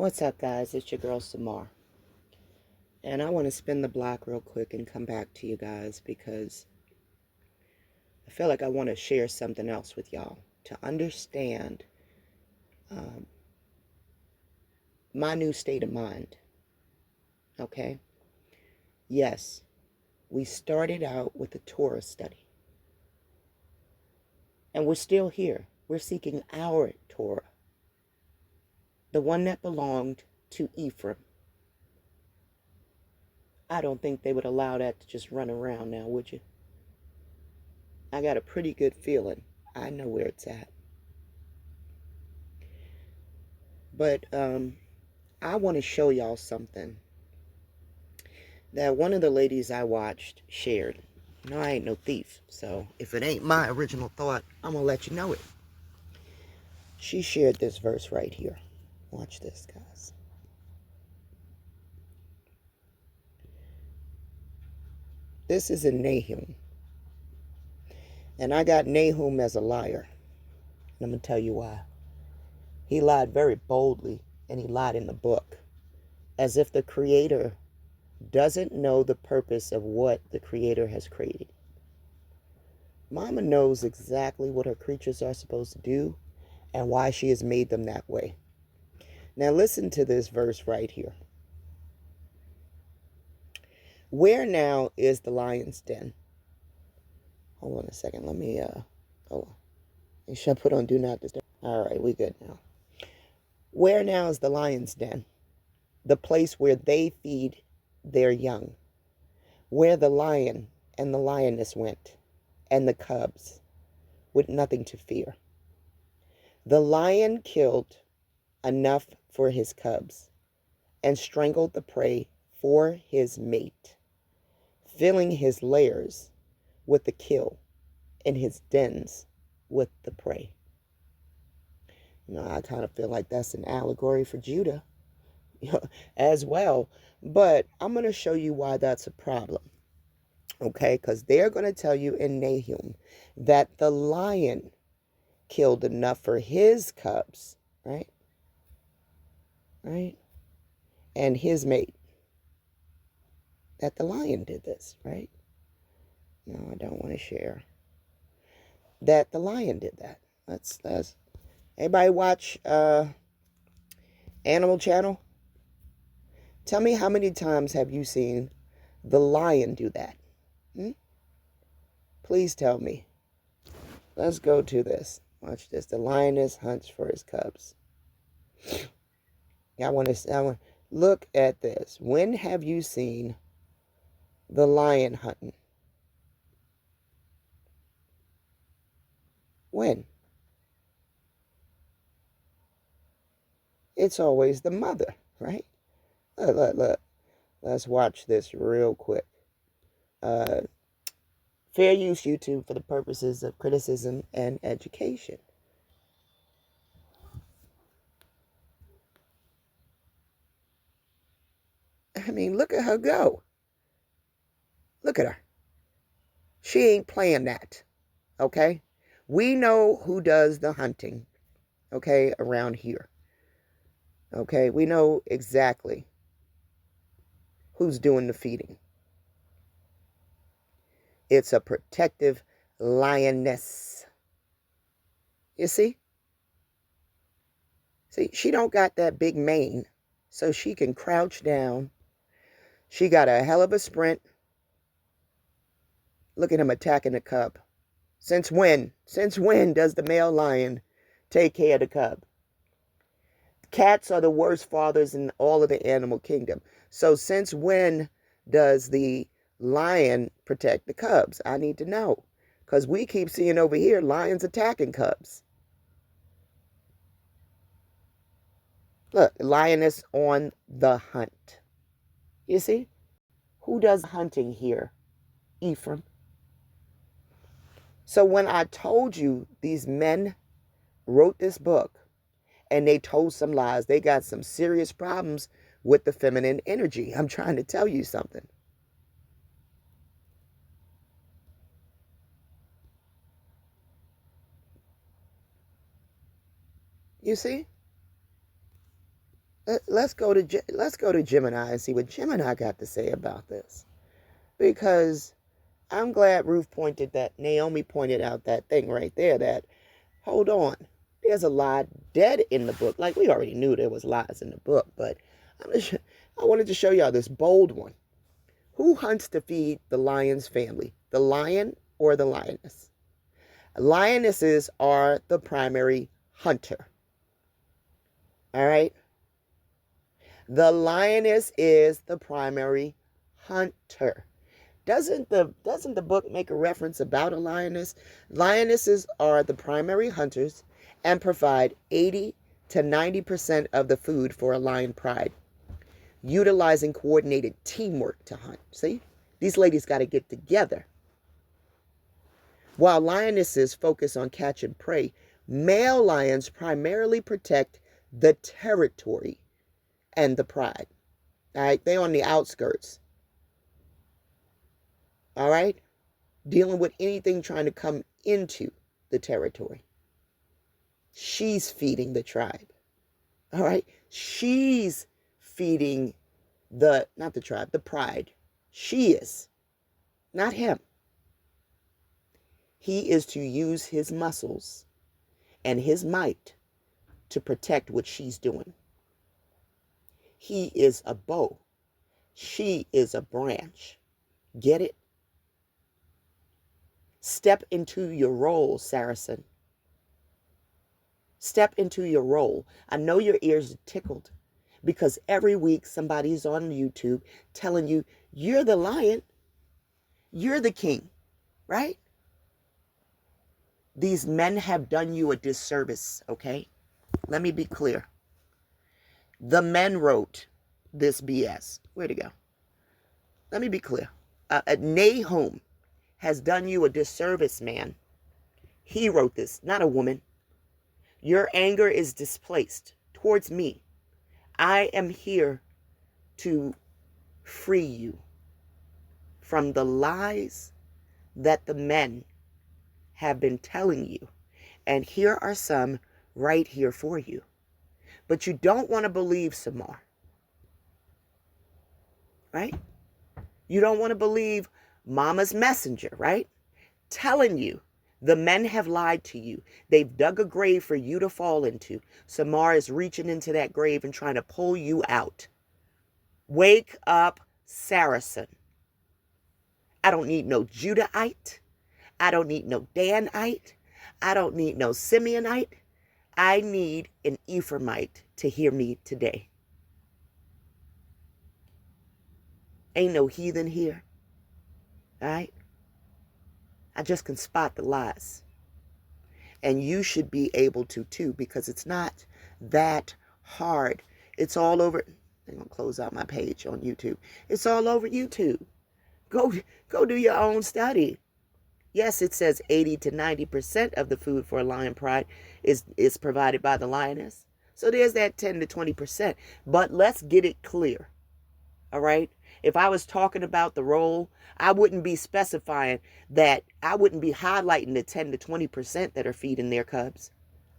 What's up, guys? It's your girl Samar. And I want to spin the block real quick and come back to you guys because I feel like I want to share something else with y'all to understand um, my new state of mind. Okay? Yes, we started out with a Torah study. And we're still here. We're seeking our Torah, the one that belonged to Ephraim. I don't think they would allow that to just run around now, would you? I got a pretty good feeling. I know where it's at. But I want to show y'all something that one of the ladies I watched shared. No, I ain't no thief, so if it ain't my original thought, I'm going to let you know it. She shared this verse right here. Watch this, guys. This is in Nahum. And I got Nahum as a liar. And I'm going to tell you why. He lied very boldly, and he lied in the book, as if the Creator doesn't know the purpose of what the Creator has created. Mama knows exactly what her creatures are supposed to do and why she has made them that way. Now listen to this verse right here. Where now is the lion's den? Hold on a second. Let me, should I put on do not disturb? All right, we good now. Where now is the lion's den? The place where they feed their young. Where the lion and the lioness went, and the cubs, with nothing to fear. The lion killed enough for his cubs, and strangled the prey for his mate, filling his lairs with the kill, and his dens with the prey. I kind of feel like that's an allegory for Judah as well. But I'm going to show you why that's a problem. Okay, because they're going to tell you in Nahum that the lion killed enough for his cubs, right? Right? And his mate. That the lion did this, right? No, I don't want to share. That the lion did that. Let's everybody watch Animal Channel? Tell me, how many times have you seen the lion do that? Please tell me. Let's go to this. Watch this. The lioness hunts for his cubs. I want to look at this. When have you seen the lion hunting? When? It's always the mother, right? Look. Let's watch this real quick. Fair use YouTube for the purposes of criticism and education. I mean, look at her go. Look at her. She ain't playing that, okay? We know who does the hunting, okay, around here. Okay, we know exactly who's doing the feeding. It's a protective lioness. You see? See, she don't got that big mane, so she can crouch down. She got a hell of a sprint. Look at him attacking the cub. Since when? Since when does the male lion take care of the cub? Cats are the worst fathers in all of the animal kingdom. So since when does the lion protect the cubs? I need to know. Because we keep seeing over here lions attacking cubs. Look, lioness on the hunt. You see? Who does hunting here? Ephraim. So when I told you these men wrote this book and they told some lies, they got some serious problems with the feminine energy. I'm trying to tell you something. You see? let's go to Gemini and see what Gemini got to say about this. Because I'm glad Naomi pointed out that thing right there, that, hold on, there's a lie dead in the book. Like, we already knew there was lies in the book, but I wanted to show y'all this bold one. Who hunts to feed the lion's family? The lion or the lioness? Lionesses are the primary hunter. All right? The lioness is the primary hunter. Doesn't the book make a reference about a lioness? Lionesses are the primary hunters and provide 80 to 90% of the food for a lion pride, utilizing coordinated teamwork to hunt. See? These ladies got to get together. While lionesses focus on catch and prey, male lions primarily protect the territory and the pride. All right? They're on the outskirts. All right? Dealing with anything trying to come into the territory. She's feeding the tribe. All right? She's feeding not the tribe, the pride. She is. Not him. He is to use his muscles and his might to protect what she's doing. He is a bow. She is a branch. Get it? Step into your role, Saracen. Step into your role. I know your ears are tickled because every week somebody's on YouTube telling you, you're the lion. You're the king, right? These men have done you a disservice, okay? Let me be clear. The men wrote this BS. Where'd it go? Let me be clear. Nahum has done you a disservice, man. He wrote this, not a woman. Your anger is displaced towards me. I am here to free you from the lies that the men have been telling you. And here are some right here for you. But you don't want to believe some more. Right? You don't want to believe Mama's messenger, right? Telling you the men have lied to you. They've dug a grave for you to fall into. Samar is reaching into that grave and trying to pull you out. Wake up, Saracen. I don't need no Judahite. I don't need no Danite. I don't need no Simeonite. I need an Ephraimite to hear me today. Ain't no heathen here. All right? I just can spot the lies. And you should be able to too, because it's not that hard. It's all over. I'm going to close out my page on YouTube. It's all over YouTube. Go do your own study. Yes, it says 80 to 90% of the food for a lion pride is provided by the lioness. So there's that 10 to 20%. But let's get it clear. All right? If I was talking about the role, I wouldn't be specifying that. I wouldn't be highlighting the 10 to 20% that are feeding their cubs.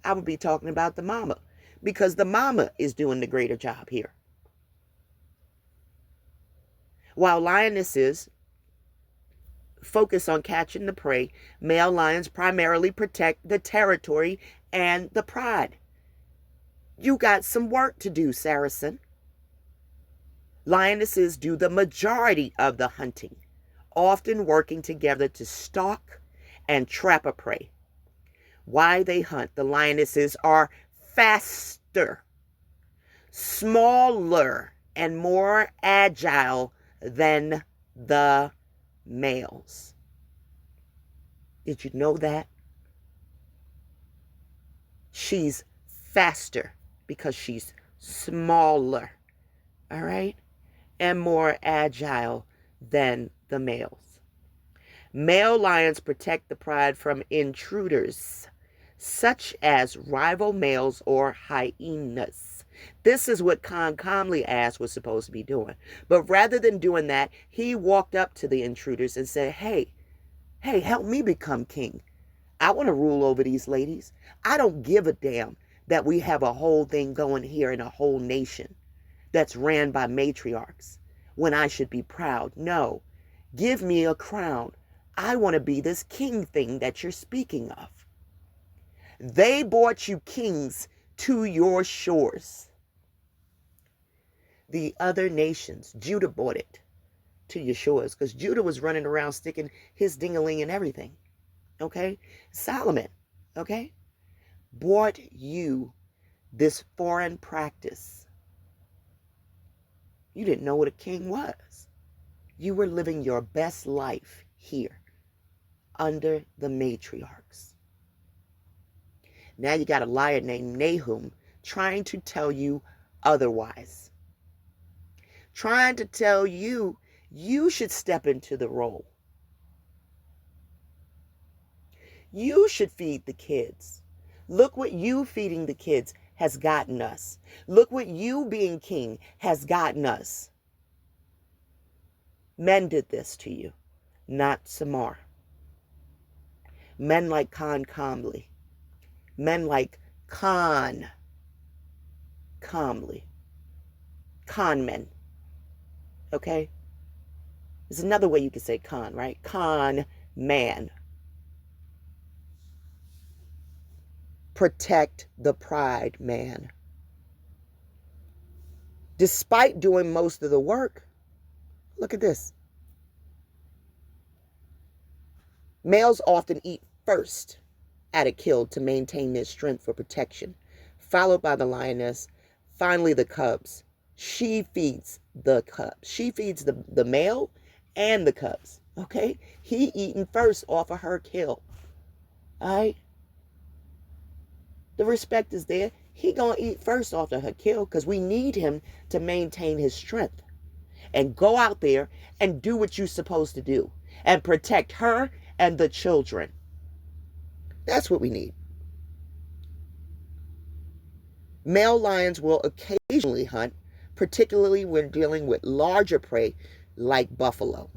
I would be talking about the mama, because the mama is doing the greater job here. While lionesses focus on catching the prey, male lions primarily protect the territory and the pride. You got some work to do, Saracen. Lionesses do the majority of the hunting, often working together to stalk and trap a prey. Why they hunt? The lionesses are faster, smaller, and more agile than the males. Did you know that? She's faster because she's smaller, all right, and more agile than the males. Male lions protect the pride from intruders, such as rival males or hyenas. This is what Khan calmly asked was supposed to be doing. But rather than doing that, he walked up to the intruders and said, hey, help me become king. I want to rule over these ladies. I don't give a damn that we have a whole thing going here in a whole nation. that's ran by matriarchs when I should be proud. No, give me a crown. I want to be this king thing that you're speaking of. They brought you kings to your shores. The other nations, Judah brought it to your shores because Judah was running around sticking his ding-a-ling and everything. Okay? Solomon, okay, brought you this foreign practice. You didn't know what a king was. You were living your best life here under the matriarchs. Now you got a liar named Nahum trying to tell you otherwise. Trying to tell you you should step into the role. You should feed the kids. Look what you feeding the kids has gotten us. Look what you being king has gotten us. Men did this to you, not Samar. Men like Khan Comley. Men like Khan Comley. Con men. Okay? There's another way you could say con, right? Con man. Protect the pride, man. Despite doing most of the work, look at this. Males often eat first at a kill to maintain their strength for protection, followed by the lioness, finally the cubs. She feeds the cubs. She feeds the male and the cubs. Okay? He eating first off of her kill. All right? The respect is there. He gonna eat first off of her kill because we need him to maintain his strength. And go out there and do what you're supposed to do. And protect her and the children. That's what we need. Male lions will occasionally hunt, particularly when dealing with larger prey like buffalo.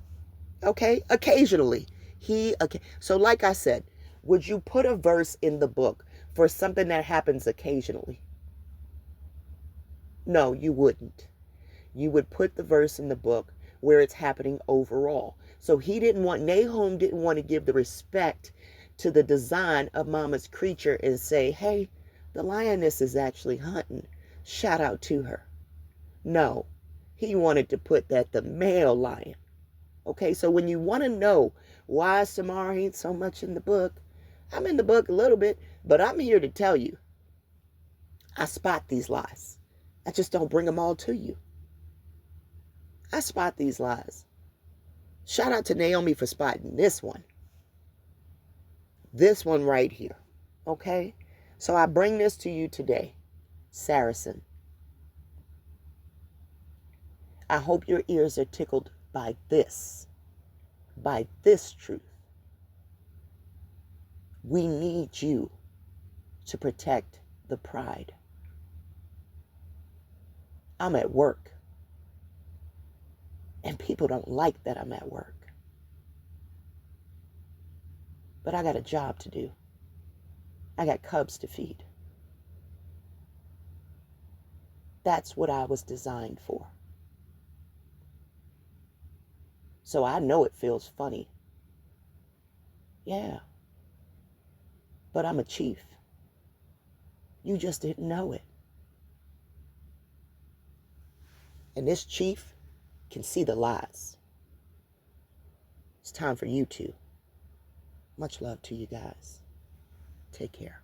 Okay? Occasionally. So like I said, would you put a verse in the book for something that happens occasionally? No, you wouldn't. You would put the verse in the book where it's happening overall. So Nahum didn't want to give the respect to the design of Mama's creature and say, hey, the lioness is actually hunting. Shout out to her. No, he wanted to put that the male lion. Okay, so when you want to know why Samar ain't so much in the book, I'm in the book a little bit, but I'm here to tell you, I spot these lies. I just don't bring them all to you. I spot these lies. Shout out to Naomi for spotting this one. This one right here. Okay? So I bring this to you today, Saracen. I hope your ears are tickled by this truth. We need you to protect the pride. I'm at work. And people don't like that I'm at work. But I got a job to do. I got cubs to feed. That's what I was designed for. So I know it feels funny. Yeah. But I'm a chief. You just didn't know it. And this chief can see the lies. It's time for you to. Much love to you guys. Take care.